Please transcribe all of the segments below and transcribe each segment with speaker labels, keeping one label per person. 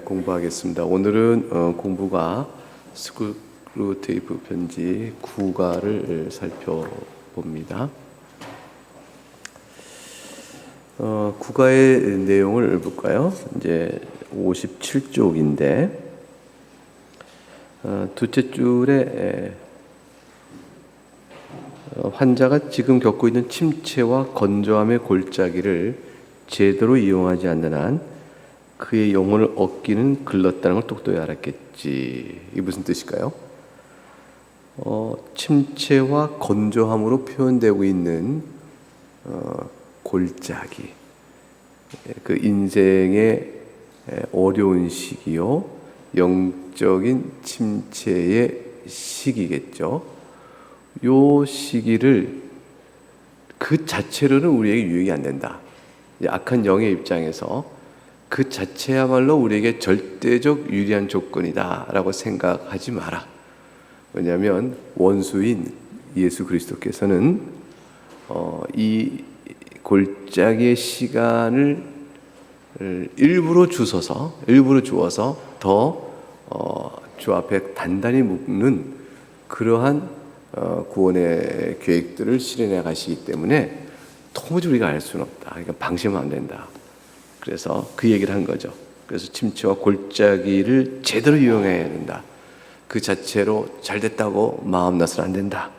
Speaker 1: 공부하겠습니다. 오늘은 공부가 스크루테이프 편지 9가를 살펴봅니다. 9가의 내용을 볼까요? 이제 57쪽인데 둘째 줄에 환자가 지금 겪고 있는 침체와 건조함의 골짜기를 제대로 이용하지 않는 한 그의 영혼을 얻기는 글렀다는 걸 똑똑히 알았겠지. 이게 무슨 뜻일까요? 침체와 건조함으로 표현되고 있는 골짜기, 그 인생의 어려운 시기요, 영적인 침체의 시기겠죠. 요 시기를 그 자체로는 우리에게 유익이 안 된다. 악한 영의 입장에서 그 자체야말로 우리에게 절대적 유리한 조건이다 라고 생각하지 마라. 왜냐하면 원수인 예수 그리스도께서는 이 골짜기의 시간을 일부러 주어서 더 주 앞에 단단히 묶는 그러한 구원의 계획들을 실현해 가시기 때문에 도무지 우리가 알 수는 없다. 그러니까 방심하면 안 된다. 그래서 그 얘기를 한 거죠. 그래서 침체와 골짜기를 제대로 이용해야 된다. 그 자체로 잘 됐다고 마음 놔서는 안 된다.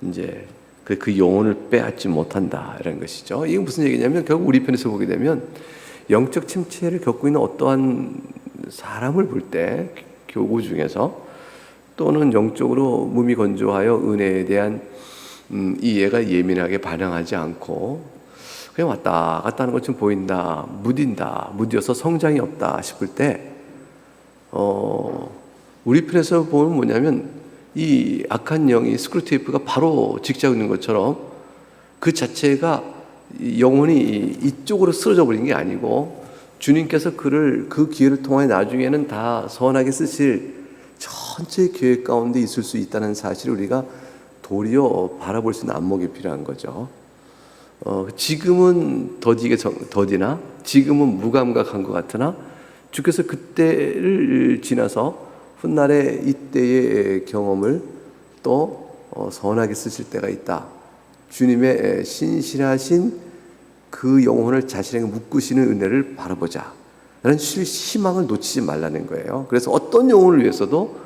Speaker 1: 이제 그 영혼을 빼앗지 못한다 이런 것이죠. 이건 무슨 얘기냐면 결국 우리 편에서 보게 되면 영적 침체를 겪고 있는 어떠한 사람을 볼 때 교구 중에서 또는 영적으로 몸이 건조하여 은혜에 대한 이해가 예민하게 반응하지 않고 그냥 왔다 갔다 하는 것처럼 보인다, 무뎌서 성장이 없다 싶을 때 우리 편에서 보면 뭐냐면 이 악한 영이 스크루테이프가 바로 직자고 있는 것처럼 그 자체가 영혼이 이쪽으로 쓰러져 버린 게 아니고 주님께서 그를 그 기회를 통해 나중에는 다 선하게 쓰실 전체 계획 가운데 있을 수 있다는 사실을 우리가 도리어 바라볼 수 있는 안목이 필요한 거죠. 지금은 더디나 지금은 무감각한 것 같으나 주께서 그때를 지나서 훗날에 이때의 경험을 또 선하게 쓰실 때가 있다. 주님의 신실하신 그 영혼을 자신에게 묶으시는 은혜를 바라보자. 라는 희망을 놓치지 말라는 거예요. 그래서 어떤 영혼을 위해서도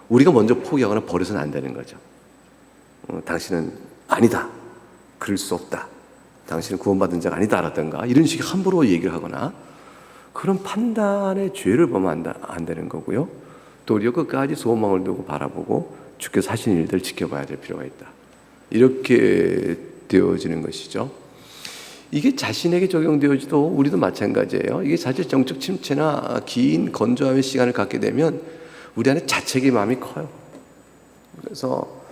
Speaker 1: 우리가 먼저 포기하거나 버려서는 안 되는 거죠. 당신은 아니다. 그럴 수 없다. 당신은 구원받은 자가 아니다라든가 이런 식의 함부로 얘기를 하거나 그런 판단의 죄를 보면 안 되는 거고요. 도리어 끝까지 소망을 두고 바라보고 주께서 하신 일들을 지켜봐야 될 필요가 있다. 이렇게 되어지는 것이죠. 이게 자신에게 적용되어지도 우리도 마찬가지예요. 이게 사실 정적 침체나 긴 건조함의 시간을 갖게 되면 우리 안에 자책의 마음이 커요. 그래서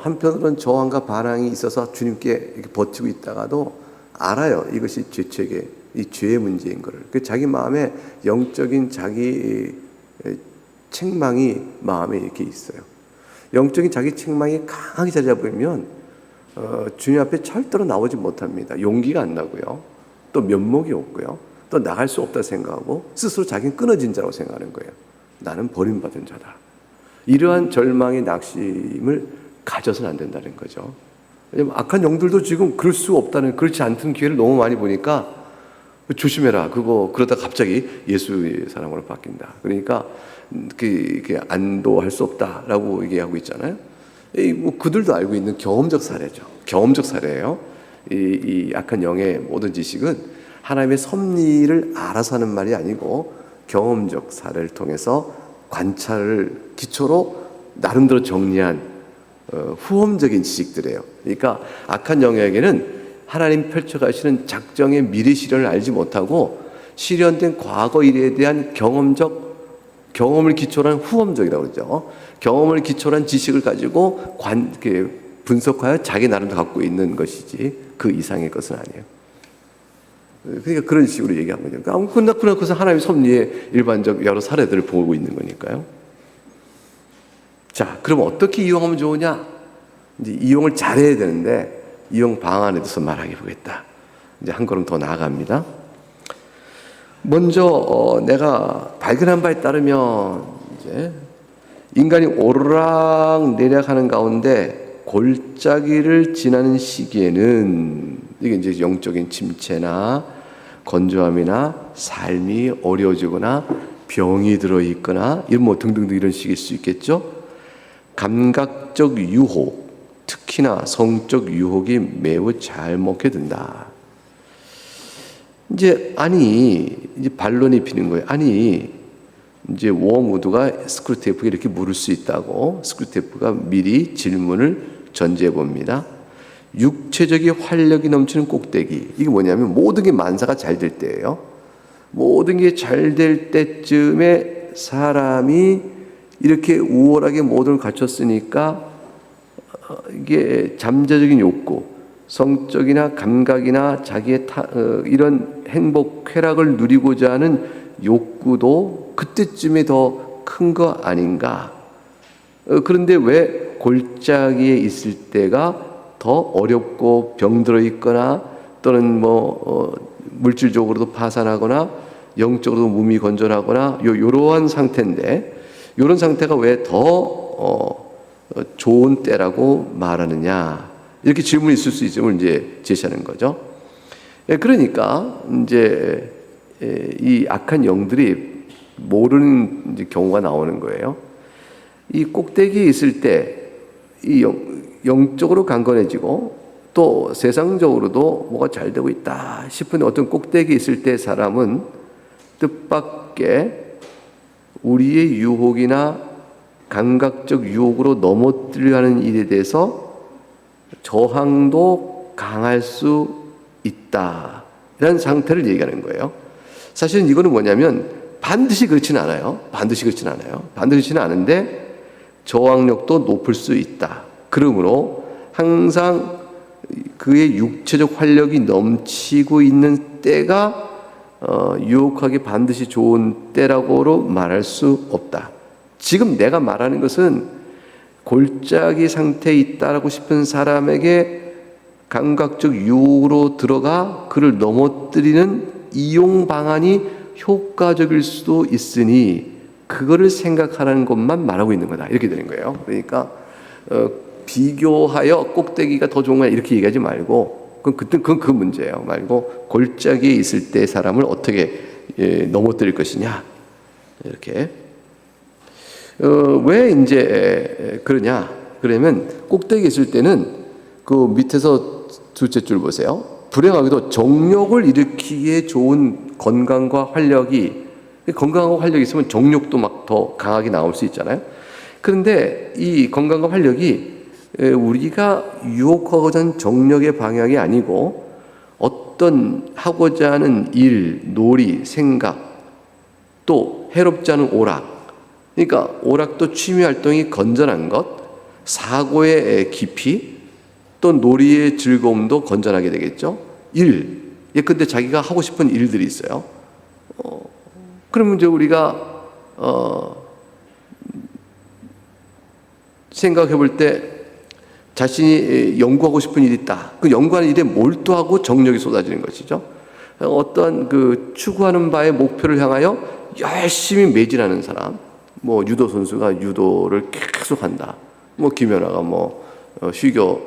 Speaker 1: 한편으로는 저항과 반항이 있어서 주님께 이렇게 버티고 있다가도 알아요. 이것이 죄책의 이 죄의 문제인 것을. 그 자기 마음에 영적인 자기 책망이 마음에 이렇게 있어요. 영적인 자기 책망이 강하게 자리 잡으면 주님 앞에 절대로 나오지 못합니다. 용기가 안 나고요. 또 면목이 없고요. 또 나갈 수 없다 생각하고 스스로 자기는 끊어진 자라고 생각하는 거예요. 나는 버림받은 자다. 이러한 절망의 낙심을 가져서는 안 된다는 거죠. 왜냐하면 악한 영들도 지금 그럴 수 없다는, 그렇지 않던 기회를 너무 많이 보니까 조심해라. 그러다 갑자기 예수의 사람으로 바뀐다. 그러니까 안도할 수 없다라고 얘기하고 있잖아요. 그들도 알고 있는 경험적 사례죠. 경험적 사례예요. 이 악한 영의 모든 지식은 하나님의 섭리를 알아서 하는 말이 아니고 경험적 사례를 통해서 관찰을 기초로 나름대로 정리한 후험적인 지식들이에요. 그러니까 악한 영에게는 하나님 펼쳐가시는 작정의 미래 실현을 알지 못하고 실현된 과거 일에 대한 경험을 기초로 한 후험적이라고 그러죠. 경험을 기초로 한 지식을 가지고 분석하여 자기 나름대로 갖고 있는 것이지 그 이상의 것은 아니에요. 그러니까 그런 식으로 얘기하는 거죠. 그래서 하나님의 섭리의 일반적 여러 사례들을 보고 있는 거니까요. 자, 그럼 어떻게 이용하면 좋으냐? 이제 이용을 잘해야 되는데 이용 방안에 대해서 말하게 보겠다. 이제 한 걸음 더 나아갑니다. 먼저 내가 발견한 바에 따르면 이제 인간이 오르락내리락하는 가운데 골짜기를 지나는 시기에는 이게 이제 영적인 침체나 건조함이나 삶이 어려워지거나 병이 들어있거나 이런 뭐 등등등 이런 식일 수 있겠죠. 감각적 유혹, 특히나 성적 유혹이 매우 잘 먹게 된다. 이제 반론이 피는 거예요. 이제 워무드가 스크루테이프가 이렇게 물을 수 있다고 스크루테이프가 미리 질문을 전제해 봅니다. 육체적인 활력이 넘치는 꼭대기. 이게 뭐냐면 모든 게 만사가 잘 될 때예요. 모든 게 잘 될 때쯤에 사람이 이렇게 우월하게 모든 걸 갖췄으니까 이게 잠재적인 욕구, 성적이나 감각이나 자기의 이런 행복, 쾌락을 누리고자 하는 욕구도 그때쯤에 더 큰 거 아닌가. 그런데 왜 골짜기에 있을 때가 더 어렵고 병들어 있거나 또는 물질적으로도 파산하거나 영적으로도 몸이 건전하거나 요러한 상태인데, 요런 상태가 왜 더 좋은 때라고 말하느냐, 이렇게 질문이 있을 수 있음을 이제 제시하는 거죠. 그러니까 이제 이 악한 영들이 모르는 이제 경우가 나오는 거예요. 이 꼭대기에 있을 때 이 영적으로 강건해지고 또 세상적으로도 뭐가 잘 되고 있다 싶은 어떤 꼭대기에 있을 때 사람은 뜻밖의 우리의 유혹이나 감각적 유혹으로 넘어뜨려 하는 일에 대해서 저항도 강할 수 있다라는 상태를 얘기하는 거예요. 사실은 이거는 뭐냐면 반드시 그렇지는 않아요. 반드시는 않은데 저항력도 높을 수 있다. 그러므로 항상 그의 육체적 활력이 넘치고 있는 때가 유혹하기 반드시 좋은 때라고로 말할 수 없다. 지금 내가 말하는 것은 골짜기 상태에 있다라고 싶은 사람에게 감각적 유혹으로 들어가 그를 넘어뜨리는 이용 방안이 효과적일 수도 있으니 그거를 생각하라는 것만 말하고 있는 거다, 이렇게 되는 거예요. 그러니까 비교하여 꼭대기가 더 좋은 거야 이렇게 얘기하지 말고, 그건 그 문제예요. 말고 골짜기에 있을 때 사람을 어떻게 넘어뜨릴 것이냐, 이렇게. 왜 이제 그러냐? 그러면 꼭대기에 있을 때는 그 밑에서 둘째 줄 보세요. 불행하게도 정욕을 일으키기에 좋은 건강과 활력이, 건강과 활력이 있으면 정욕도 막 더 강하게 나올 수 있잖아요. 그런데 이 건강과 활력이 우리가 유혹하고자 하는 정력의 방향이 아니고 어떤 하고자 하는 일, 놀이, 생각, 또 해롭지 않은 오락, 그러니까 오락도 취미 활동이 건전한 것, 사고의 깊이, 또 놀이의 즐거움도 건전하게 되겠죠. 근데 자기가 하고 싶은 일들이 있어요. 그러면 이제 우리가 생각해 볼 때 자신이 연구하고 싶은 일이 있다. 그 연구하는 일에 몰두하고 정력이 쏟아지는 것이죠. 어떤 그 추구하는 바의 목표를 향하여 열심히 매진하는 사람, 유도 선수가 유도를 계속 한다. 김연아가 휘교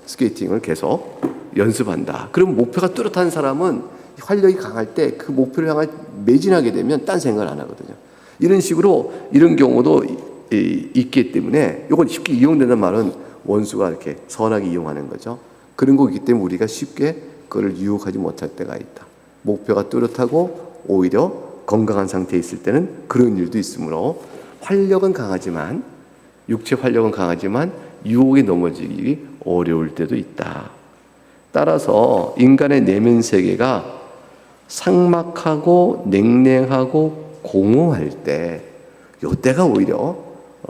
Speaker 1: 스케이팅을 계속 연습한다. 그럼 목표가 뚜렷한 사람은 활력이 강할 때 그 목표를 향해 매진하게 되면 딴 생각을 안 하거든요. 이런 식으로 이런 경우도 있기 때문에 이건 쉽게 이용되는 말은 원수가 이렇게 선하게 이용하는 거죠. 그런 거기 때문에 우리가 쉽게 그걸 유혹하지 못할 때가 있다. 목표가 뚜렷하고 오히려 건강한 상태에 있을 때는 그런 일도 있으므로 활력은 강하지만, 육체 활력은 강하지만 유혹에 넘어지기 어려울 때도 있다. 따라서 인간의 내면 세계가 삭막하고 냉랭하고 공허할 때, 이때가 오히려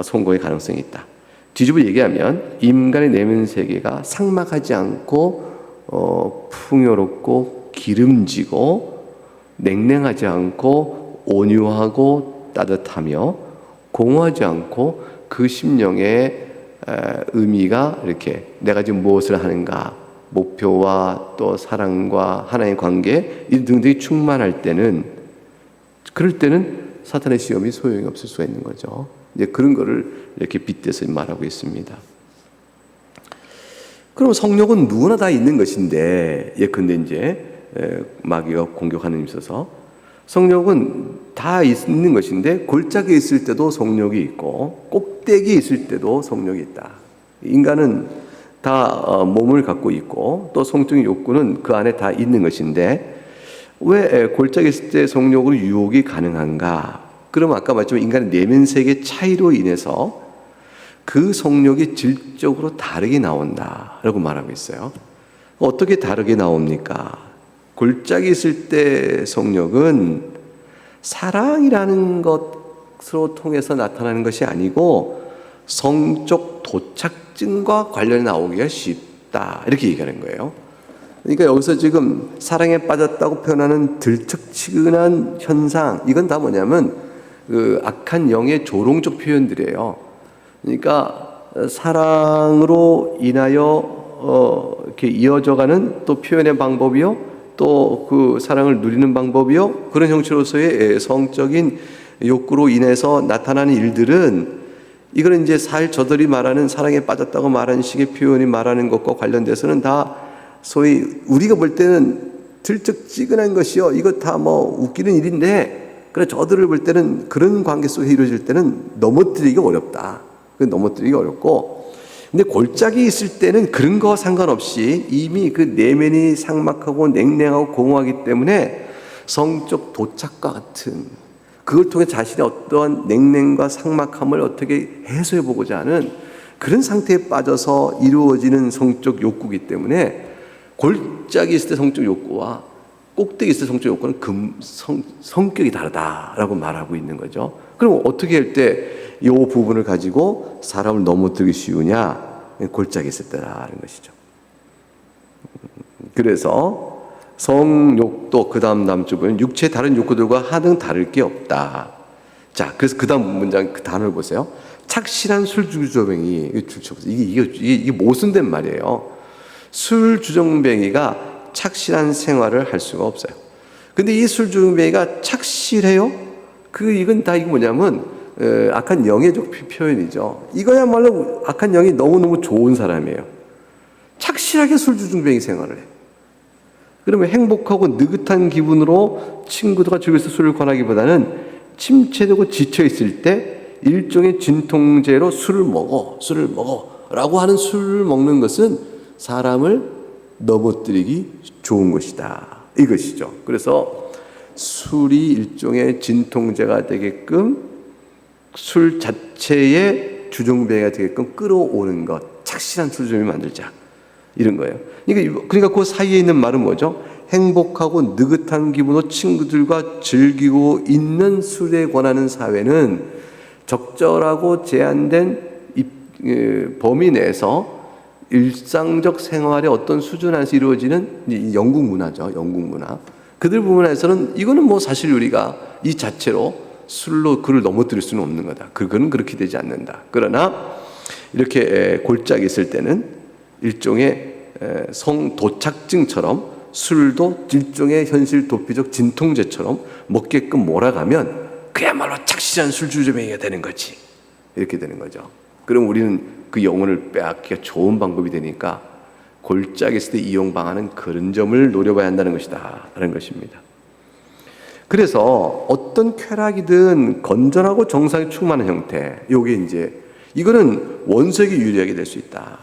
Speaker 1: 성공의 가능성이 있다. 뒤집어 얘기하면 인간의 내면 세계가 삭막하지 않고 풍요롭고 기름지고 냉랭하지 않고 온유하고 따뜻하며 공허하지 않고 그 심령의 의미가 이렇게 내가 지금 무엇을 하는가, 목표와 또 사랑과 하나의 관계 이 등등이 충만할 때는, 그럴 때는 사탄의 시험이 소용이 없을 수가 있는 거죠. 이제 그런 거를 이렇게 빗대서 말하고 있습니다. 그럼 성욕은 누구나 다 있는 것인데, 예컨대 이제 마귀가 공격하는 데 있어서 성욕은 다 있는 것인데, 골짜기에 있을 때도 성욕이 있고 꼭대기에 있을 때도 성욕이 있다. 인간은 다 몸을 갖고 있고 또 성적인 욕구는 그 안에 다 있는 것인데, 왜 골짜기에 있을 때 성욕으로 유혹이 가능한가? 그럼 아까 말했지만 인간의 내면 세계 차이로 인해서 그 성욕이 질적으로 다르게 나온다라고 말하고 있어요. 어떻게 다르게 나옵니까? 골짜기에 있을 때 성욕은 사랑이라는 것으로 통해서 나타나는 것이 아니고 성적 도착증과 관련이 나오기가 쉽다, 이렇게 얘기하는 거예요. 그러니까 여기서 지금 사랑에 빠졌다고 표현하는 들쩍지근한 현상, 이건 다 뭐냐면 그 악한 영의 조롱적 표현들이에요. 그러니까 사랑으로 인하여 이렇게 이어져가는 또 표현의 방법이요, 또 그 사랑을 누리는 방법이요, 그런 형체로서의 성적인 욕구로 인해서 나타나는 일들은, 이거는 이제 사실 저들이 말하는 사랑에 빠졌다고 말하는 식의 표현이 말하는 것과 관련돼서는 다 소위 우리가 볼 때는 들쩍지근한 것이요, 이거 다 뭐 웃기는 일인데, 그래 저들을 볼 때는 그런 관계 속에 이루어질 때는 넘어뜨리기가 어렵다. 넘어뜨리기 어렵고, 근데 골짜기에 있을 때는 그런 거와 상관없이 이미 그 내면이 삭막하고 냉랭하고 공허하기 때문에 성적 도착과 같은, 그걸 통해 자신의 어떠한 냉랭과 삭막함을 어떻게 해소해 보고자 하는 그런 상태에 빠져서 이루어지는 성적 욕구이기 때문에, 골짜기에 있을 때 성적 욕구와 꼭대기에 있을 때 성적 욕구는 성격이 다르다라고 말하고 있는 거죠. 그럼 어떻게 할 때 이 부분을 가지고 사람을 넘어뜨리기 쉬우냐? 골짜기에 있을 때라는 것이죠. 그래서 성욕도 그 다음 주 보면 육체의 다른 욕구들과 하등 다를 게 없다. 자, 그래서 그 다음 문장 그 단어를 보세요. 착실한 술주정뱅이, 이게 모순된 말이에요. 술주정뱅이가 착실한 생활을 할 수가 없어요. 근데 이 술주정뱅이가 착실해요? 이건 다 이거 뭐냐면 악한 영의 표현이죠. 이거야말로 악한 영이 너무너무 좋은 사람이에요. 착실하게 술주정뱅이 생활을 해. 그러면 행복하고 느긋한 기분으로 친구들과 즐겨서 술을 권하기보다는 침체되고 지쳐있을 때 일종의 진통제로 술을 먹어 라고 하는 술을 먹는 것은 사람을 넘어뜨리기 좋은 것이다, 이것이죠. 그래서 술이 일종의 진통제가 되게끔, 술 자체의 주정뱅이가 되게끔 끌어오는 것, 착실한 술주정뱅이 만들자, 이런 거예요. 그러니까 그 사이에 있는 말은 뭐죠? 행복하고 느긋한 기분으로 친구들과 즐기고 있는 술에 권하는 사회는 적절하고 제한된 범위 내에서 일상적 생활의 어떤 수준 안에서 이루어지는 영국 문화죠. 영국 문화. 그들 부분에서는 이거는 뭐 사실 우리가 이 자체로 술로 그를 넘어뜨릴 수는 없는 거다. 그거는 그렇게 되지 않는다. 그러나 이렇게 골짜기 있을 때는 일종의 성도착증처럼 술도 일종의 현실 도피적 진통제처럼 먹게끔 몰아가면 그야말로 착실한 술주정뱅이가 되는 거지. 이렇게 되는 거죠. 그럼 우리는 그 영혼을 빼앗기가 좋은 방법이 되니까 골짜기 있을 때 이용 방안은 그런 점을 노려봐야 한다는 것이다 라는 것입니다. 그래서 어떤 쾌락이든 건전하고 정상에 충만한 형태, 요게 이제 이거는 원수에게 유리하게 될 수 있다.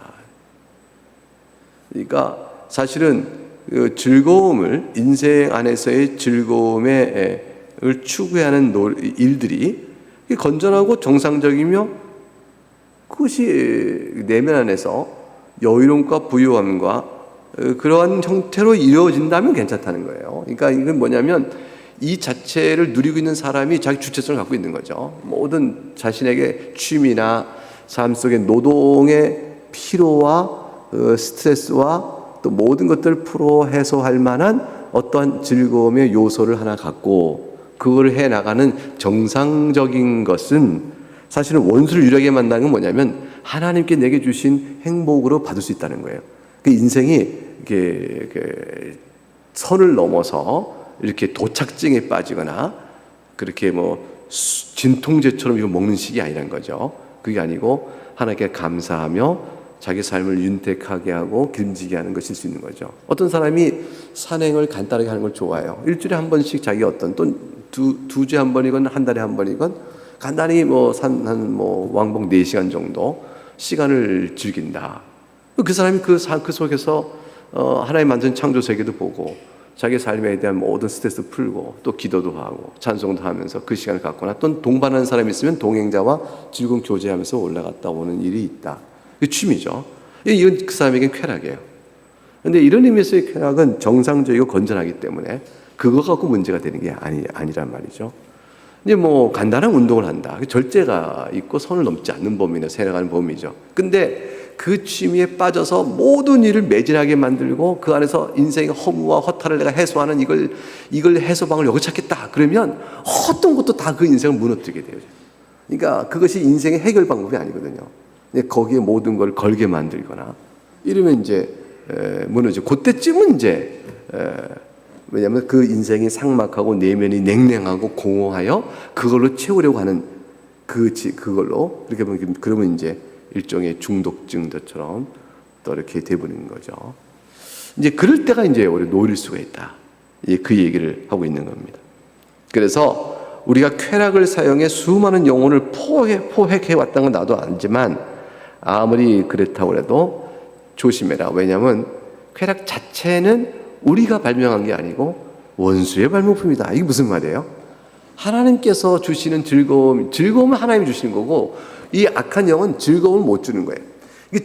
Speaker 1: 그러니까 사실은 그 즐거움을, 인생 안에서의 즐거움을 추구하는 일들이 건전하고 정상적이며 그것이 내면 안에서 여유로움과 부유함과 그러한 형태로 이루어진다면 괜찮다는 거예요. 그러니까 이건 뭐냐면 이 자체를 누리고 있는 사람이 자기 주체성을 갖고 있는 거죠. 모든 자신에게 취미나 삶 속의 노동의 피로와 스트레스와 또 모든 것들을 풀어 해소할 만한 어떠한 즐거움의 요소를 하나 갖고 그걸 해나가는 정상적인 것은 사실은 원수를 유리하게 만드는 건 뭐냐면 하나님께 내게 주신 행복으로 받을 수 있다는 거예요. 그 인생이 이게 선을 넘어서 이렇게 도착증에 빠지거나 그렇게 뭐 진통제처럼 이거 먹는 식이 아니란 거죠. 그게 아니고 하나님께 감사하며 자기 삶을 윤택하게 하고 기름지게 하는 것일 수 있는 거죠. 어떤 사람이 산행을 간단하게 하는 걸 좋아해요. 일주일에 한 번씩 자기 어떤 또 두 주에 한 번이건 한 달에 한 번이건 간단히 뭐 왕복 4시간 정도 시간을 즐긴다. 그 사람이 그 속에서 하나님 만든 창조 세계도 보고 자기 삶에 대한 모든 스트레스 풀고 또 기도도 하고 찬송도 하면서 그 시간을 갖거나 또 동반하는 사람이 있으면 동행자와 즐거운 교제하면서 올라갔다 오는 일이 있다. 그 취미죠. 이건 그 사람에겐 쾌락이에요. 그런데 이런 의미에서의 쾌락은 정상적이고 건전하기 때문에 그거 갖고 문제가 되는 게 아니란 말이죠. 이제 뭐 간단한 운동을 한다. 절제가 있고 선을 넘지 않는 범위나 생각하는 범위죠. 근데 그 취미에 빠져서 모든 일을 매진하게 만들고 그 안에서 인생의 허무와 허탈을 내가 해소하는 이걸 해소방을 여기 찾겠다. 그러면 어떤 것도 다 그 인생을 무너뜨리게 돼요. 그러니까 그것이 인생의 해결 방법이 아니거든요. 거기에 모든 걸 걸게 만들거나 이러면 이제 무너지고 그때쯤은 이제 왜냐하면 그 인생이 삭막하고 내면이 냉랭하고 공허하여 그걸로 채우려고 하는 그걸로 이렇게 보면 그러면 이제 일종의 중독증처럼 또 이렇게 돼버리는 거죠. 이제 그럴 때가 이제 우리 노릴 수가 있다. 그 얘기를 하고 있는 겁니다. 그래서 우리가 쾌락을 사용해 수많은 영혼을 포획해 왔다는 건 나도 알지만 아무리 그렇다고 해도 조심해라. 왜냐하면 쾌락 자체는 우리가 발명한 게 아니고 원수의 발명품이다. 이게 무슨 말이에요? 하나님께서 주시는 즐거움은 하나님이 주시는 거고 이 악한 영은 즐거움을 못 주는 거예요. 이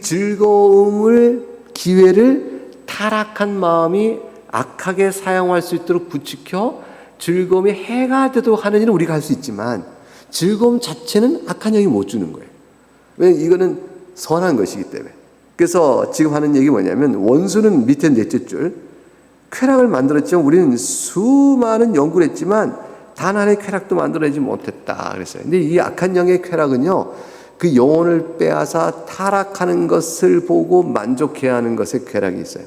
Speaker 1: 기회를 타락한 마음이 악하게 사용할 수 있도록 부추겨 즐거움이 해가 되도록 하는 일은 우리가 할 수 있지만 즐거움 자체는 악한 영이 못 주는 거예요. 왜냐하면 이거는 선한 것이기 때문에. 그래서 지금 하는 얘기 뭐냐면 원수는 밑에 넷째 줄 쾌락을 만들었지만 우리는 수많은 연구를 했지만 단 하나의 쾌락도 만들어내지 못했다 그랬어요. 근데 이 악한 영의 쾌락은요, 그 영혼을 빼앗아 타락하는 것을 보고 만족해야 하는 것의 쾌락이 있어요.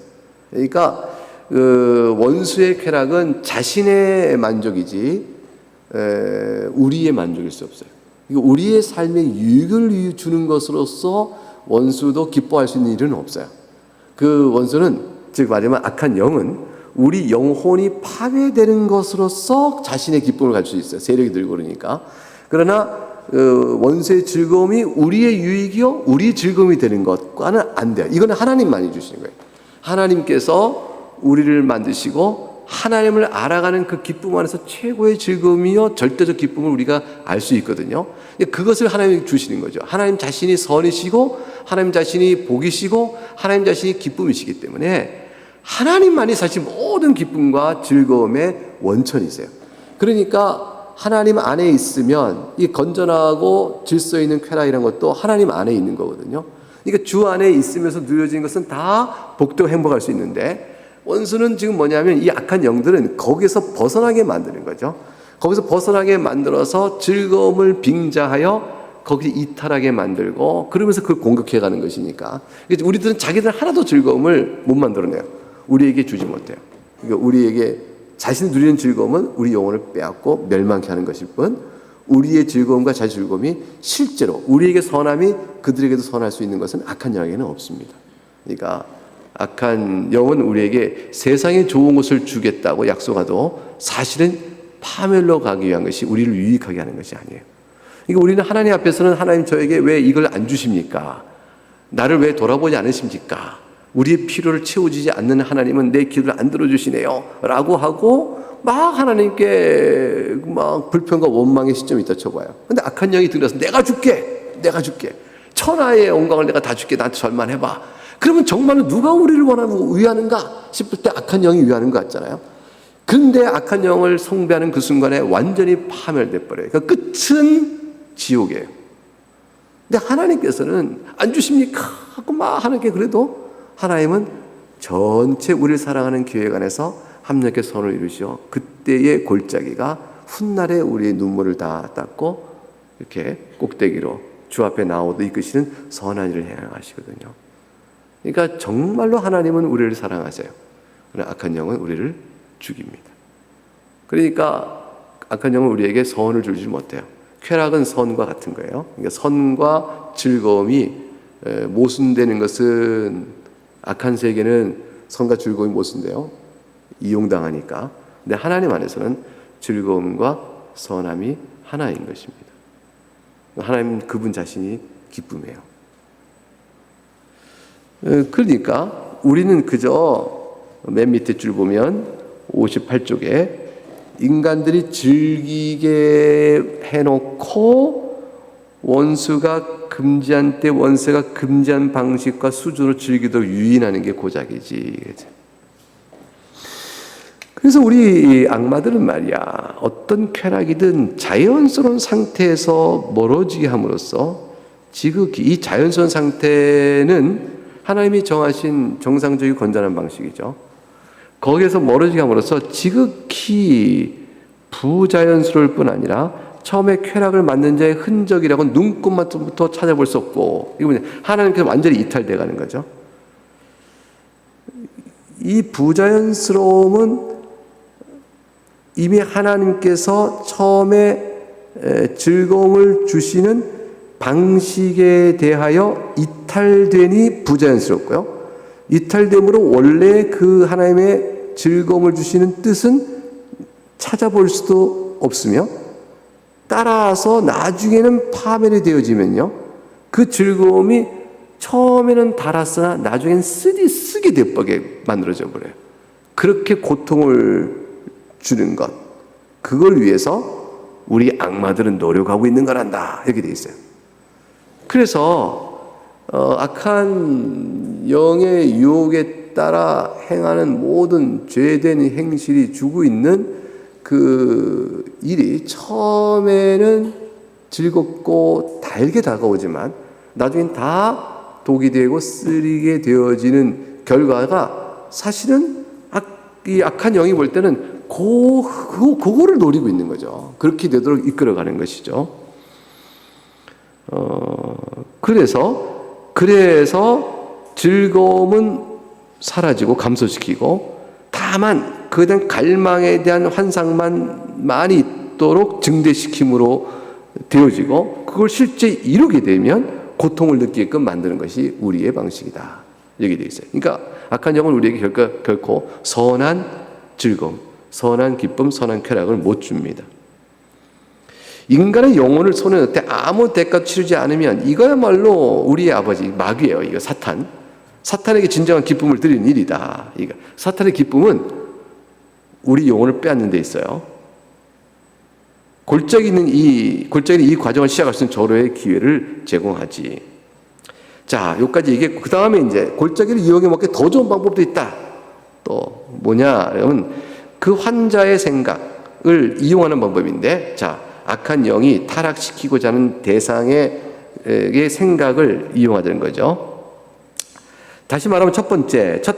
Speaker 1: 그러니까 원수의 쾌락은 자신의 만족이지 우리의 만족일 수 없어요. 우리의 삶에 유익을 주는 것으로서 원수도 기뻐할 수 있는 일은 없어요. 그 원수는 즉 말하자면 악한 영은 우리 영혼이 파괴되는 것으로서 자신의 기쁨을 가질 수 있어요. 세력이 들고 그러니까. 그러나 원수의 즐거움이 우리의 유익이요 우리의 즐거움이 되는 것과는 안 돼요. 이거는 하나님만이 주시는 거예요. 하나님께서 우리를 만드시고 하나님을 알아가는 그 기쁨 안에서 최고의 즐거움이요 절대적 기쁨을 우리가 알 수 있거든요. 그것을 하나님이 주시는 거죠. 하나님 자신이 선이시고 하나님 자신이 복이시고 하나님 자신이 기쁨이시기 때문에 하나님만이 사실 모든 기쁨과 즐거움의 원천이세요. 그러니까 하나님 안에 있으면 이 건전하고 질서 있는 쾌락이라는 것도 하나님 안에 있는 거거든요. 그러니까 주 안에 있으면서 누려지는 것은 다 복되고 행복할 수 있는데 원수는 지금 뭐냐면 이 악한 영들은 거기서 벗어나게 만드는 거죠. 거기서 벗어나게 만들어서 즐거움을 빙자하여 거기 이탈하게 만들고 그러면서 그걸 공격해가는 것이니까 우리들은 자기들 하나도 즐거움을 못 만들어내요. 우리에게 주지 못해요. 그러니까 우리에게 자신이 누리는 즐거움은 우리 영혼을 빼앗고 멸망케 하는 것일 뿐 우리의 즐거움과 자기 즐거움이 실제로 우리에게 선함이 그들에게도 선할 수 있는 것은 악한 영에게는 없습니다. 그러니까 악한 영은 우리에게 세상에 좋은 것을 주겠다고 약속하도 사실은 파멸로 가기 위한 것이 우리를 유익하게 하는 것이 아니에요. 그러니까 우리는 하나님 앞에서는 하나님 저에게 왜 이걸 안 주십니까? 나를 왜 돌아보지 않으십니까? 우리의 필요를 채워주지 않는 하나님은 내 기도를 안 들어주시네요 라고 하고 막 하나님께 막 불평과 원망의 시점이 있다 쳐봐요. 근데 악한 영이 들어서 내가 줄게 천하의 영광을 내가 다 줄게 나한테 절만해봐. 그러면 정말로 누가 우리를 원하고 위하는가 싶을 때 악한 영이 위하는 것 같잖아요. 근데 악한 영을 숭배하는 그 순간에 완전히 파멸돼 버려요. 그러니까 끝은 지옥이에요. 근데 하나님께서는 안 주십니까? 하고 막 하나님께 그래도 하나님은 전체 우리를 사랑하는 계획 안에서 합력의 선을 이루시어 그때의 골짜기가 훗날에 우리의 눈물을 다 닦고 이렇게 꼭대기로 주 앞에 나오도 이끄시는 선한 일을 행하시거든요. 그러니까 정말로 하나님은 우리를 사랑하세요. 그러나 악한 영은 우리를 죽입니다. 그러니까 악한 영은 우리에게 선을 주지 못해요. 쾌락은 선과 같은 거예요. 그러니까 선과 즐거움이 모순되는 것은, 악한 세계는 선과 즐거움이 모순돼요. 이용당하니까. 근데 하나님 안에서는 즐거움과 선함이 하나인 것입니다. 하나님 그분 자신이 기쁨이에요. 그러니까 우리는 그저 맨 밑에 줄 보면 58쪽에 인간들이 즐기게 해놓고 원수가 금지한 때 원수가 금지한 방식과 수준으로 즐기도록 유인하는 게 고작이지. 그래서 우리 악마들은 말이야, 어떤 쾌락이든 자연스러운 상태에서 멀어지게 함으로써 지극히, 이 자연스러운 상태는 하나님이 정하신 정상적이고 건전한 방식이죠. 거기에서 멀어지게 함으로써 지극히 부자연스러울 뿐 아니라 처음에 쾌락을 만든 자의 흔적이라고 눈꼽만부터 찾아볼 수 없고, 이거 하나님께서 완전히 이탈돼 가는 거죠. 이 부자연스러움은 이미 하나님께서 처음에 즐거움을 주시는 방식에 대하여 이탈되니 부자연스럽고요. 이탈됨으로 원래 그 하나님의 즐거움을 주시는 뜻은 찾아볼 수도 없으며, 따라서 나중에는 파멸이 되어지면요, 그 즐거움이 처음에는 달았으나 나중엔 쓰게 되게 만들어져 버려요. 그렇게 고통을 주는 것, 그걸 위해서 우리 악마들은 노력하고 있는 거란다, 이렇게 돼 있어요. 그래서 악한 영의 유혹에 따라 행하는 모든 죄된 행실이 주고 있는 그 일이 처음에는 즐겁고 달게 다가오지만 나중엔 다 독이 되고 쓰리게 되어지는 결과가 사실은 이 악한 영이 볼 때는 그거를 노리고 있는 거죠. 그렇게 되도록 이끌어가는 것이죠. 그래서 즐거움은 사라지고 감소시키고, 다만 그에 대한 갈망에 대한 환상만 많이 있도록 증대시킴으로 되어지고, 그걸 실제 이루게 되면 고통을 느끼게끔 만드는 것이 우리의 방식이다, 여기 되어 있어요. 그러니까 악한 영은 우리에게 결코 선한 즐거움, 선한 기쁨, 선한 쾌락을 못 줍니다. 인간의 영혼을 손에 넣을 때 아무 대가 치르지 않으면 이거야말로 우리의 아버지 마귀예요. 이거 사탄에게 진정한 기쁨을 드리는 일이다. 이거 사탄의 기쁨은 우리 영혼을 빼앗는 데 있어요. 골짜기는 이 과정을 시작할 수 있는 절호의 기회를 제공하지. 자, 여기까지 이게, 그 다음에 이제 골짜기를 이용해 먹기 더 좋은 방법도 있다. 또 뭐냐? 그러면 그 환자의 생각을 이용하는 방법인데, 자, 악한 영이 타락시키고자 하는 대상의 생각을 이용하자는 거죠. 다시 말하면 첫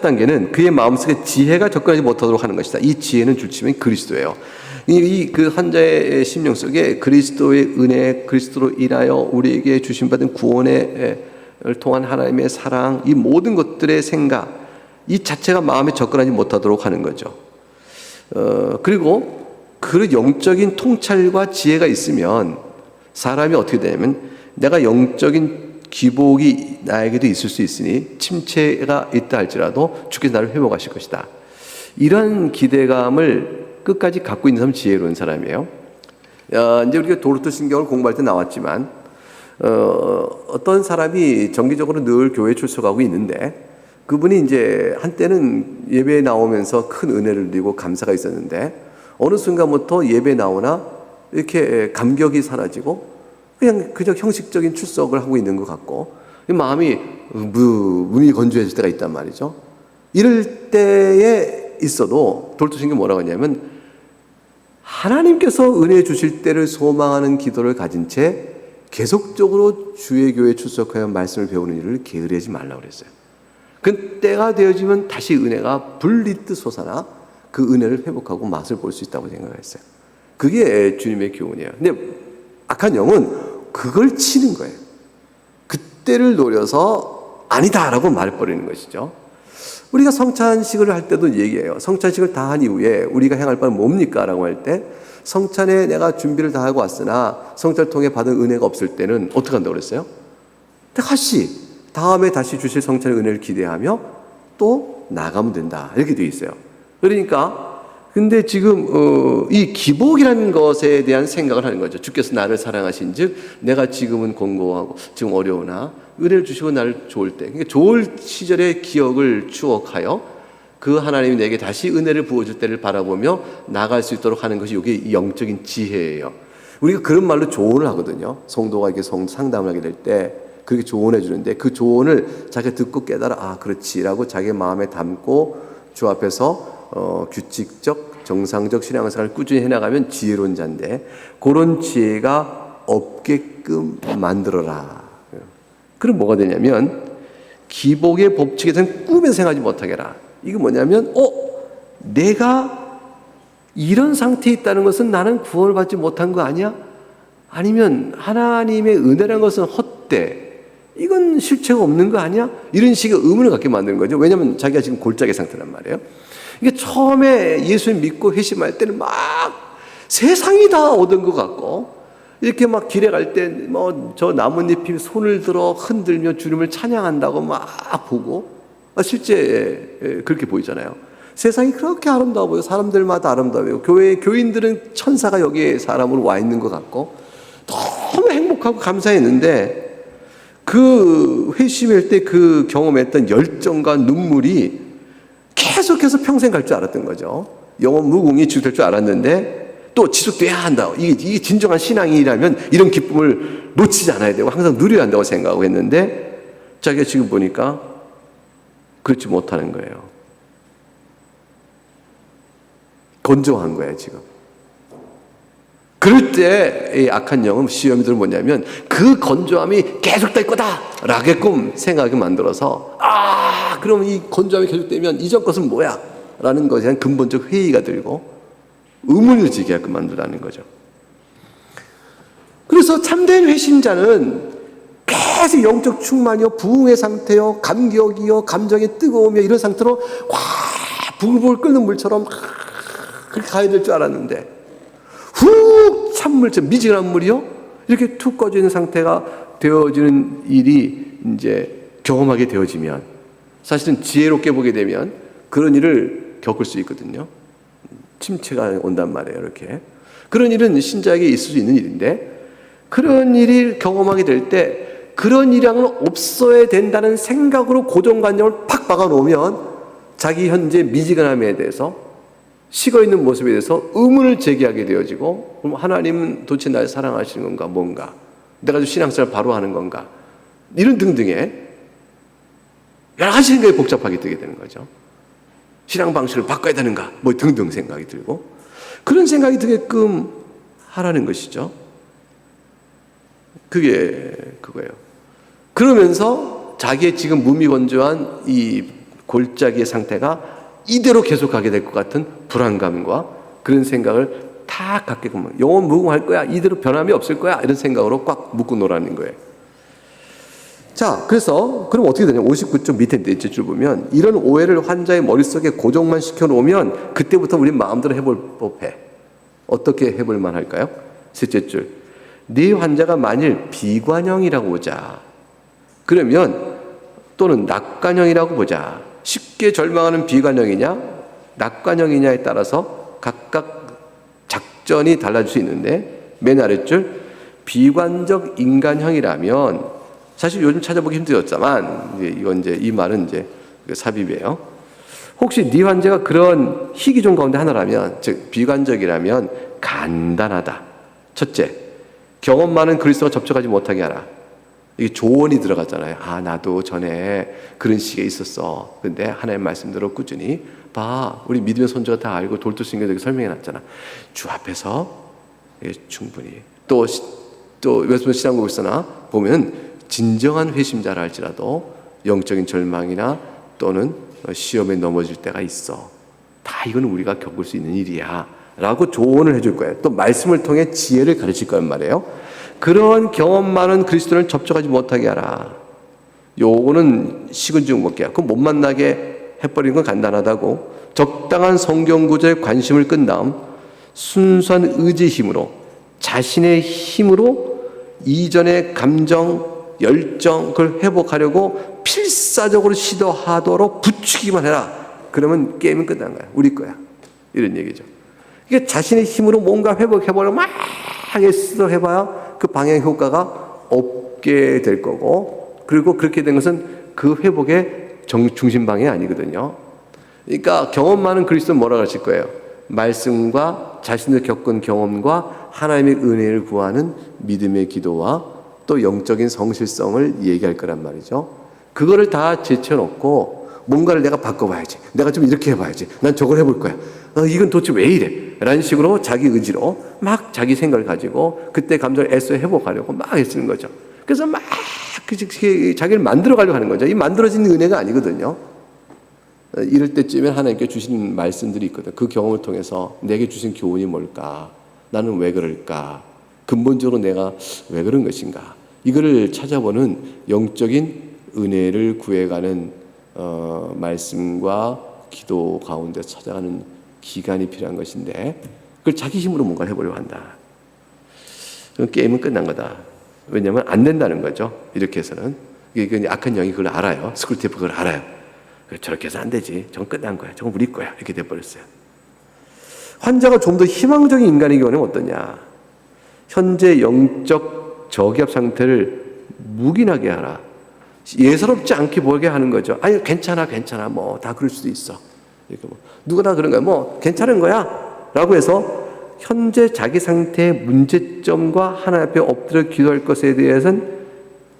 Speaker 1: 단계는 그의 마음속에 지혜가 접근하지 못하도록 하는 것이다. 이 지혜는 줄치면 그리스도예요. 그 환자의 심령 속에 그리스도의 은혜, 그리스도로 인하여 우리에게 주신받은 구원을 통한 하나님의 사랑, 이 모든 것들의 생각, 이 자체가 마음에 접근하지 못하도록 하는 거죠. 그리고 그 영적인 통찰과 지혜가 있으면 사람이 어떻게 되냐면, 내가 영적인 기복이 나에게도 있을 수 있으니 침체가 있다 할지라도 주께서 나를 회복하실 것이다, 이런 기대감을 끝까지 갖고 있는 사람은 지혜로운 사람이에요. 이제 우리가 도르트 신경을 공부할 때 나왔지만, 어떤 사람이 정기적으로 늘 교회에 출석하고 있는데, 그분이 이제 한때는 예배에 나오면서 큰 은혜를 누리고 감사가 있었는데, 어느 순간부터 예배 나오나 이렇게 감격이 사라지고 그저 형식적인 출석을 하고 있는 것 같고, 마음이 문이 건조해질 때가 있단 말이죠. 이럴 때에 있어도 도르트신경이 뭐라고 하냐면, 하나님께서 은혜 주실 때를 소망하는 기도를 가진 채 계속적으로 주의 교회에 출석하여 말씀을 배우는 일을 게으르하지 말라고 그랬어요. 그 때가 되어지면 다시 은혜가 불리듯 솟아나 그 은혜를 회복하고 맛을 볼 수 있다고 생각했어요. 그게 주님의 교훈이에요. 근데 악한 영은 그걸 치는 거예요. 그때를 노려서 아니다라고 말해버리는 것이죠. 우리가 성찬식을 할 때도 얘기해요. 성찬식을 다 한 이후에 우리가 행할 바는 뭡니까? 라고 할 때 성찬에 내가 준비를 다 하고 왔으나 성찬을 통해 받은 은혜가 없을 때는 어떻게 한다고 그랬어요? 다시 다음에 다시 주실 성찬의 은혜를 기대하며 또 나가면 된다. 이렇게 되어 있어요. 그러니까 근데 지금 이 기복이라는 것에 대한 생각을 하는 거죠. 주께서 나를 사랑하신 즉 내가 지금은 공고하고 지금 어려우나 은혜를 주시고 나를 좋을 때, 그러니까 좋을 시절의 기억을 추억하여 그 하나님이 내게 다시 은혜를 부어줄 때를 바라보며 나갈 수 있도록 하는 것이 이게 영적인 지혜예요. 우리가 그런 말로 조언을 하거든요. 성도가 이렇게 상담을 하게 될 때 그렇게 조언해 주는데 그 조언을 자기가 듣고 깨달아 아 그렇지라고 자기 마음에 담고 주 앞에서 규칙적 정상적 신앙생활을 꾸준히 해나가면 지혜로운 자인데 그런 지혜가 없게끔 만들어라. 그럼 뭐가 되냐면 기복의 법칙에 대한 꿈에 생각하지 못하게 해라. 이게 뭐냐면 내가 이런 상태에 있다는 것은 나는 구원을 받지 못한 거 아니야? 아니면 하나님의 은혜라는 것은 헛돼. 이건 실체가 없는 거 아니야? 이런 식의 의문을 갖게 만드는 거죠. 왜냐하면 자기가 지금 골짜기 상태란 말이에요. 이게 처음에 예수님 믿고 회심할 때는 막 세상이 다 얻은 것 같고 이렇게 막 길에 갈 때 뭐 저 나뭇잎이 손을 들어 흔들며 주님을 찬양한다고 막 보고 실제 그렇게 보이잖아요. 세상이 그렇게 아름다워 보여. 사람들마다 아름다워요. 교인들은 천사가 여기에 사람으로 와 있는 것 같고 너무 행복하고 감사했는데 그 회심할 때 그 경험했던 열정과 눈물이 계속해서 평생 갈 줄 알았던 거죠. 영원 무궁이 지속될 줄 알았는데 또 지속돼야 한다. 이게 진정한 신앙이라면 이런 기쁨을 놓치지 않아야 되고 항상 누려야 한다고 생각하고 했는데 자기가 지금 보니까 그렇지 못하는 거예요. 건조한 거예요 지금. 그럴 때 이 악한 영은 시험들은 뭐냐면 그 건조함이 계속될 거다 라게끔 생각하게 만들어서 그럼 이 건조함이 계속되면 이전 것은 뭐야? 라는 것에 대한 근본적 회의가 들고 의문을 지게끔 만들라는 거죠. 그래서 참된 회심자는 계속 영적 충만이요 부흥의 상태요 감격이요 감정이 뜨거우며 이런 상태로 부글부글 끓는 물처럼 그렇게 가야 될 줄 알았는데 훅 찬물처럼 미지근한 물이요 이렇게 툭 꺼져 있는 상태가 되어지는 일이 이제 경험하게 되어지면 사실은 지혜롭게 보게 되면 그런 일을 겪을 수 있거든요. 침체가 온단 말이에요. 이렇게 그런 일은 신자에게 있을 수 있는 일인데 그런 일을 경험하게 될 때 그런 일량은 없어야 된다는 생각으로 고정관념을 팍 박아놓으면 자기 현재 미지근함에 대해서 식어있는 모습에 대해서 의문을 제기하게 되어지고 그럼 하나님은 도대체 날 사랑하시는 건가 뭔가 내가 좀 신앙생활 바로 하는 건가 이런 등등의 여러 가지 생각이 복잡하게 되게 되는 거죠. 신앙 방식을 바꿔야 되는가 뭐 등등 생각이 들고 그런 생각이 들게끔 하라는 것이죠. 그게 그거예요. 그러면서 자기의 지금 무미건조한 이 골짜기의 상태가 이대로 계속하게 될 것 같은 불안감과 그런 생각을 다 갖게끔 영원 무궁할 거야 이대로 변함이 없을 거야 이런 생각으로 꽉 묶고 놀라는 거예요. 자, 그래서 그럼 어떻게 되냐? 59쪽 밑에 넷째 줄 보면 이런 오해를 환자의 머릿속에 고정만 시켜놓으면 그때부터 우리 마음대로 해볼 법해. 어떻게 해볼 만할까요? 셋째 줄, 네 환자가 만일 비관형이라고 보자. 그러면 또는 낙관형이라고 보자. 쉽게 절망하는 비관형이냐 낙관형이냐에 따라서 각각 작전이 달라질 수 있는데 맨 아랫줄 비관적 인간형이라면 사실 요즘 찾아보기 힘들었지만 이건 이제 이 말은 이제 삽입이에요. 혹시 네 환자가 그런 희귀종 가운데 하나라면 즉 비관적이라면 간단하다. 첫째, 경험 많은 그리스도와 접촉하지 못하게 하라. 이게 조언이 들어갔잖아요. 나도 전에 그런 시기에 있었어. 근데 하나님 말씀대로 꾸준히 봐. 우리 믿음의 손자가 다 알고 돌투신경 되게 설명해 놨잖아. 주 앞에서 충분히 또 웨스트민스터 신앙국에서나 보면 진정한 회심자라 할지라도 영적인 절망이나 또는 시험에 넘어질 때가 있어. 다 이건 우리가 겪을 수 있는 일이야 라고 조언을 해줄 거예요. 또 말씀을 통해 지혜를 가르칠 거란 말이에요. 그런 경험 많은 그리스도를 접촉하지 못하게 하라. 요거는 식은 죽 먹기야. 그럼 못 만나게 해버리는 건 간단하다고. 적당한 성경 구절에 관심을 끈 다음 순수한 의지의 힘으로, 자신의 힘으로 이전의 감정, 열정, 그걸 회복하려고 필사적으로 시도하도록 부추기만 해라. 그러면 게임은 끝난 거야. 우리 거야. 이런 얘기죠. 이게 자신의 힘으로 뭔가 회복해보려고 막 시도해봐야 그 방향 효과가 없게 될 거고, 그리고 그렇게 된 것은 그 회복의 중심방이 아니거든요. 그러니까 경험 많은 그리스도는 뭐라고 하실 거예요? 말씀과 자신을 겪은 경험과 하나님의 은혜를 구하는 믿음의 기도와 또 영적인 성실성을 얘기할 거란 말이죠. 그거를 다 제쳐놓고 뭔가를 내가 바꿔봐야지, 내가 좀 이렇게 해봐야지, 난 저걸 해볼 거야, 이건 도대체 왜 이래? 라는 식으로 자기 의지로 막 자기 생각을 가지고 그때 감정을 애써 회복하려고 막 애쓰는 거죠. 그래서 막 자기를 만들어가려고 하는 거죠. 이 만들어진 은혜가 아니거든요. 이럴 때쯤에 하나님께 주신 말씀들이 있거든. 그 경험을 통해서 내게 주신 교훈이 뭘까? 나는 왜 그럴까? 근본적으로 내가 왜 그런 것인가? 이거를 찾아보는 영적인 은혜를 구해가는 말씀과 기도 가운데 찾아가는 기간이 필요한 것인데, 그걸 자기 힘으로 뭔가를 해보려고 한다. 그럼 게임은 끝난 거다. 왜냐하면 안 된다는 거죠. 이렇게 해서는. 이게 악한 영이 그걸 알아요. 스쿨테이프 그걸 알아요. 저렇게 해서 안 되지. 저건 끝난 거야. 저건 우리 거야. 이렇게 돼버렸어요. 환자가 좀 더 희망적인 인간의 경우는 어떠냐? 현재 영적 저기압 상태를 묵인하게 하라. 예사롭지 않게 보게 하는 거죠. 아니, 괜찮아. 뭐 다 그럴 수도 있어. 이렇게 뭐 누구나 그런 거야. 뭐 괜찮은 거야. 라고 해서 현재 자기 상태의 문제점과 하나님 앞에 엎드려 기도할 것에 대해서는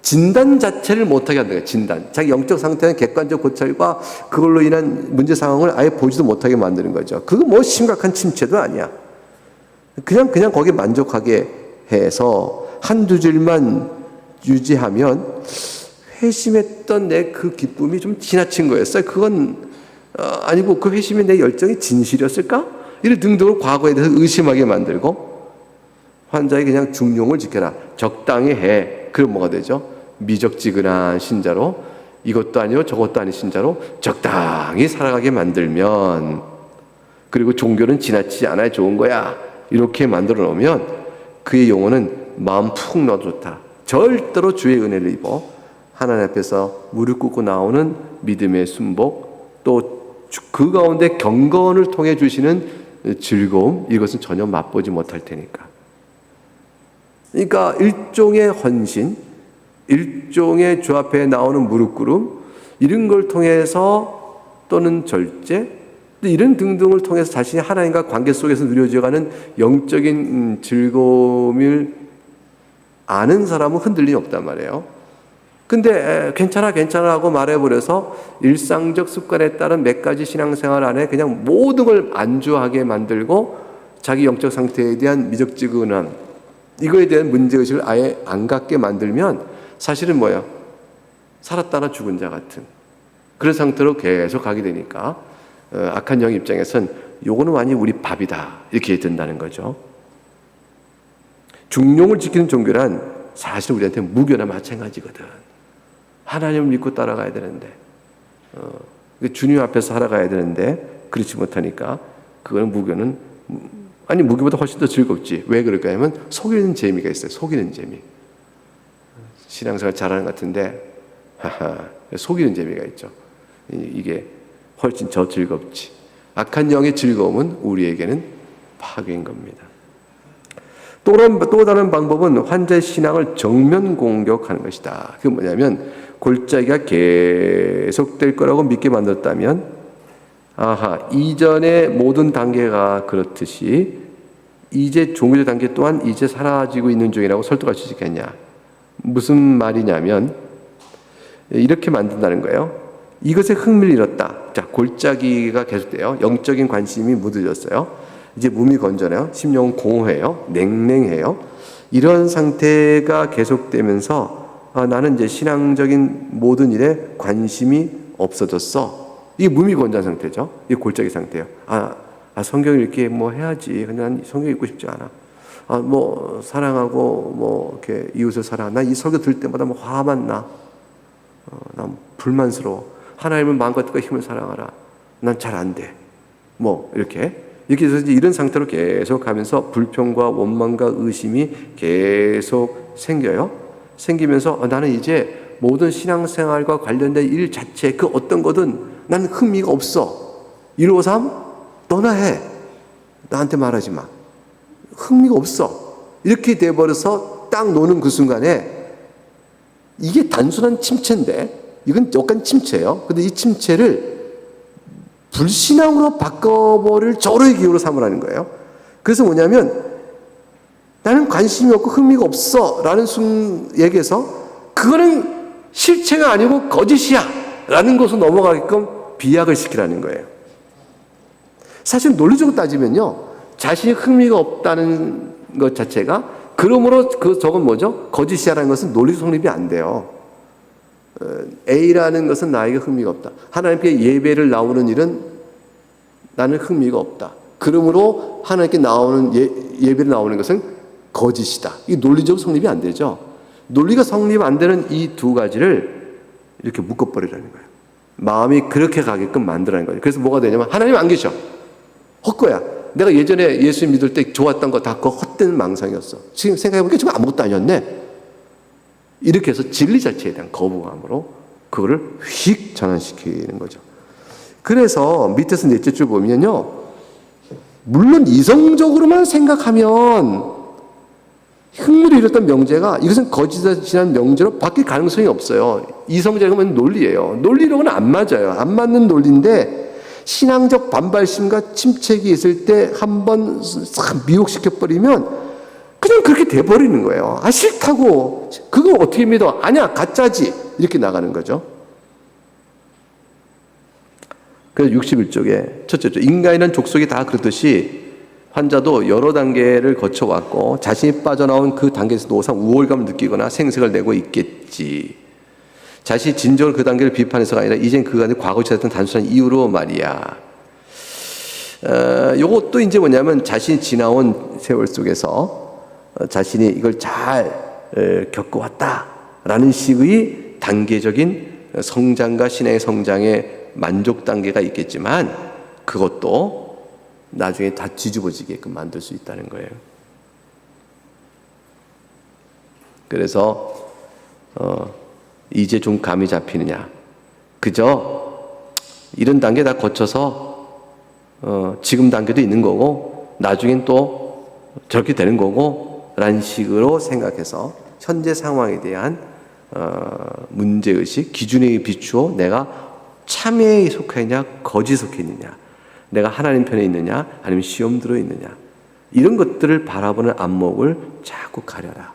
Speaker 1: 진단 자체를 못하게 한다. 진단. 자기 영적 상태는 객관적 고찰과 그걸로 인한 문제 상황을 아예 보지도 못하게 만드는 거죠. 그거 뭐 심각한 침체도 아니야. 그냥 거기에 만족하게 해서 한두 줄만 유지하면 회심했던 내 그 기쁨이 좀 지나친 거였어요. 그건 아니고 그 회심의 내 열정이 진실이었을까? 이런 등등을 과거에 대해서 의심하게 만들고, 환자의 그냥 중용을 지켜라. 적당히 해. 그럼 뭐가 되죠? 미적지근한 신자로, 이것도 아니고 저것도 아닌 신자로 적당히 살아가게 만들면, 그리고 종교는 지나치지 않아야 좋은 거야. 이렇게 만들어 놓으면 그의 영혼은 마음 푹 넣어 좋다. 절대로 주의 은혜를 입어 하나님 앞에서 무릎 꿇고 나오는 믿음의 순복, 또 그 가운데 경건을 통해 주시는 즐거움, 이것은 전혀 맛보지 못할 테니까. 그러니까 일종의 헌신, 일종의 주 앞에 나오는 무릎 꿇음, 이런 걸 통해서, 또는 절제, 이런 등등을 통해서 자신이 하나님과 관계 속에서 누려져가는 영적인 즐거움을 아는 사람은 흔들림이 없단 말이에요. 근데 괜찮아 하고 말해버려서 일상적 습관에 따른 몇 가지 신앙생활 안에 그냥 모든 걸 안주하게 만들고 자기 영적 상태에 대한 미적지근함, 이거에 대한 문제의식을 아예 안 갖게 만들면 사실은 뭐예요? 살았다나 죽은 자 같은 그런 상태로 계속 가게 되니까 악한 영 입장에선 요거는 완전히 우리 밥이다, 이렇게 된다는 거죠. 중용을 지키는 종교란 사실 우리한테 무교나 마찬가지거든. 하나님을 믿고 따라가야 되는데, 주님 앞에서 살아가야 되는데 그렇지 못하니까 그거는 무교는, 아니 무교보다 훨씬 더 즐겁지. 왜 그럴까 하면 속이는 재미가 있어요. 속이는 재미. 신앙생활 잘하는 것 같은데 속이는 재미가 있죠. 이게 훨씬 더 즐겁지. 악한 영의 즐거움은 우리에게는 파괴인 겁니다. 또 다른 방법은 환자의 신앙을 정면 공격하는 것이다. 그게 뭐냐면 골짜기가 계속될 거라고 믿게 만들었다면, 이전의 모든 단계가 그렇듯이 이제 종교적 단계 또한 이제 사라지고 있는 중이라고 설득할 수 있겠냐. 무슨 말이냐면 이렇게 만든다는 거예요. 이것에 흥미를 잃었다. 자, 골짜기가 계속돼요. 영적인 관심이 무뎌졌어요. 이제 몸이 건전해요. 심령은 공허해요. 냉랭해요. 이런 상태가 계속되면서 나는 이제 신앙적인 모든 일에 관심이 없어졌어. 이게 몸이 건전한 상태죠. 이게 골짜기 상태예요. 성경을 이렇게 뭐 해야지. 근데 난 성경 읽고 싶지 않아. 뭐 사랑하고 뭐 이렇게 이웃을 사랑하나, 이 설교 들을 때마다 뭐 화만 나. 난 불만스러워. 하나님은 마음과 뜻과 힘을 사랑하라. 난 잘 안 돼. 뭐 이렇게 해서 이제 이런 상태로 계속 가면서 불평과 원망과 의심이 계속 생겨요. 생기면서 나는 이제 모든 신앙생활과 관련된 일 자체 그 어떤 거든 나는 흥미가 없어. 153 너나 해. 나한테 말하지 마. 흥미가 없어. 이렇게 돼버려서 딱 노는 그 순간에 이게 단순한 침체인데 이건 약간 침체예요. 근데 이 침체를 불신앙으로 바꿔버릴 절호의 기회로 삼으라는 거예요. 그래서 뭐냐면 나는 관심이 없고 흥미가 없어 라는 얘기해서 그거는 실체가 아니고 거짓이야 라는 것으로 넘어가게끔 비약을 시키라는 거예요. 사실 논리적으로 따지면요, 자신이 흥미가 없다는 것 자체가 그러므로 저건 뭐죠? 거짓이야라는 것은 논리적 성립이 안 돼요. A라는 것은 나에게 흥미가 없다. 하나님께 예배를 나오는 일은 나는 흥미가 없다. 그러므로 하나님께 나오는 예배를 나오는 것은 거짓이다. 이 논리적 성립이 안 되죠. 논리가 성립 안 되는 이 두 가지를 이렇게 묶어버리라는 거예요. 마음이 그렇게 가게끔 만들라는 거예요. 그래서 뭐가 되냐면 하나님 안 계셔. 헛거야. 내가 예전에 예수 믿을 때 좋았던 거 다 그거 헛된 망상이었어. 지금 생각해보니까 지금 아무것도 아니었네. 이렇게 해서 진리 자체에 대한 거부감으로 그거를 휙 전환시키는 거죠. 그래서 밑에서 넷째 줄 보면요, 물론 이성적으로만 생각하면 흥미를 잃었던 명제가 이것은 거짓이라는 명제로 바뀔 가능성이 없어요. 이성적이면 논리예요. 논리로는 안 맞아요. 안 맞는 논리인데 신앙적 반발심과 침체기 있을 때 한번 미혹시켜버리면 그냥 그렇게 돼버리는 거예요. 아, 싫다고. 그거 어떻게 믿어? 아니야, 가짜지. 이렇게 나가는 거죠. 그래서 61쪽에 첫째 줄, 인간이란 족속이 다 그렇듯이 환자도 여러 단계를 거쳐왔고 자신이 빠져나온 그 단계에서 노상 우월감을 느끼거나 생색을 내고 있겠지. 자신이 진정으로 그 단계를 비판해서가 아니라 이젠 그가 과거에 찾았던 단순한 이유로 말이야. 요것도 이제 뭐냐면 자신이 지나온 세월 속에서 자신이 이걸 잘 겪어왔다라는 식의 단계적인 성장과 신앙의 성장의 만족 단계가 있겠지만 그것도 나중에 다 뒤집어지게끔 만들 수 있다는 거예요. 그래서 이제 좀 감이 잡히느냐. 그저 이런 단계 다 거쳐서 지금 단계도 있는 거고 나중엔 또 저렇게 되는 거고 라는 식으로 생각해서 현재 상황에 대한 문제의식, 기준에 비추어 내가 참회에 속해 있냐 거짓에 속해 있느냐, 내가 하나님 편에 있느냐 아니면 시험 들어 있느냐, 이런 것들을 바라보는 안목을 자꾸 가려라.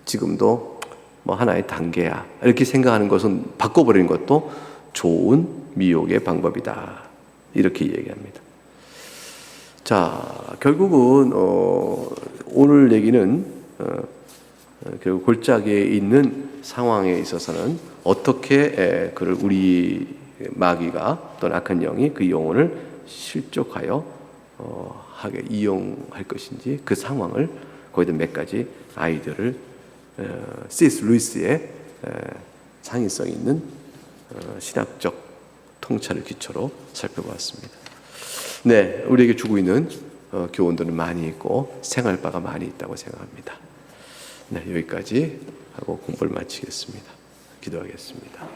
Speaker 1: 지금도 뭐 하나의 단계야 이렇게 생각하는 것은 바꿔버리는 것도 좋은 미혹의 방법이다. 이렇게 얘기합니다. 자, 결국은 오늘 얘기는 결국 골짜기에 있는 상황에 있어서는 어떻게 그를 우리 마귀가 또는 악한 영이 그 영혼을 실족하여 하게 이용할 것인지 그 상황을 거기다 몇 가지 아이디어를 C.S. 루이스의 창의성 있는 신학적 통찰을 기초로 살펴보았습니다. 네, 우리에게 주고 있는 교훈들은 많이 있고 생활 바가 많이 있다고 생각합니다. 네, 여기까지 하고 공부를 마치겠습니다. 기도하겠습니다.